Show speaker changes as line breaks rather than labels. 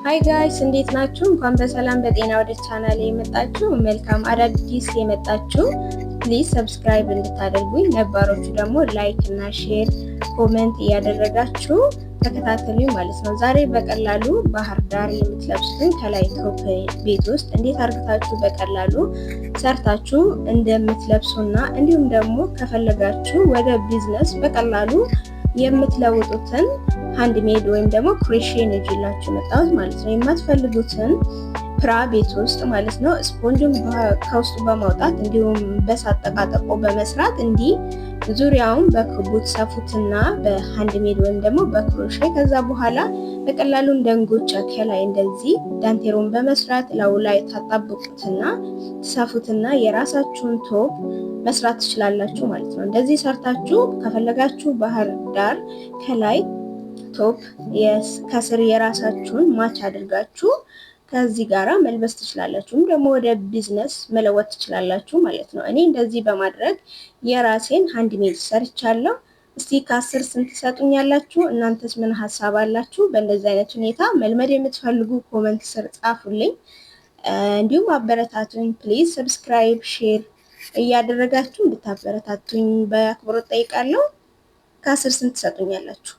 ሃይ ጋይስ እንዴት ናችሁ? እንኳን በሰላም በጤና ወደ ቻናሌ የመጣችሁ። መልካም አዳዲስ የመጣችሁ ፕሊዝ ሰብስክራይብ እንድታደርጉኝ፣ ነባሮቹ ደግሞ ላይክ እና ሼር ኮሜንት እያደረጋችሁ ተከታተሉኝ ማለት ነው። ዛሬ በቀላሉ ባህር ዳር የምትለብሱትን ከላይ ቶፕ ቤት ውስጥ እንዴት አድርጋችሁ በቀላሉ ሰርታችሁ እንደምትለብሱና እንዲሁም ደግሞ ከፈለጋችሁ ወደ ቢዝነስ በቀላሉ የምትለውጡትን ሃንድሜድ ወይም ደግሞ ክሮሼን ይዤላችሁ መጣሁት ማለት ነው። የማትፈልጉትን ፕራ ቤት ውስጥ ማለት ነው ስፖንጅን ከውስጡ በማውጣት እንዲሁም በሳጠቃጠቆ በመስራት እንዲህ ዙሪያውን በክቡ ትሰፉትና በሃንድሜድ ወይም ደግሞ በክሮሼ ከዛ በኋላ በቀላሉ እንደ እንጎቻ ከላይ እንደዚህ ዳንቴሮን በመስራት ላዩ ላይ ታጣብቁትና ትሰፉትና የራሳችሁን ቶፕ መስራት ትችላላችሁ ማለት ነው። እንደዚህ ሰርታችሁ ከፈለጋችሁ ባህር ዳር ከላይ ቶፕ ከስር የራሳችሁን ማች አድርጋችሁ ከዚህ ጋራ መልበስ ትችላላችሁ። ደግሞ ወደ ቢዝነስ መለወጥ ትችላላችሁ ማለት ነው። እኔ እንደዚህ በማድረግ የራሴን ሃንድሜድ ሰርቻለሁ። እስቲ ከ10 ስንት ትሰጡኛላችሁ? እናንተስ ምን ሀሳብ አላችሁ? በእንደዚህ አይነት ሁኔታ መልመድ የምትፈልጉ ኮመንት ስር ጻፉልኝ። እንዲሁም አበረታቱኝ። ፕሊዝ ሰብስክራይብ ሼር እያደረጋችሁ እንድታበረታቱኝ በአክብሮት ጠይቃለሁ። ከ10 ስንት ትሰጡኛላችሁ?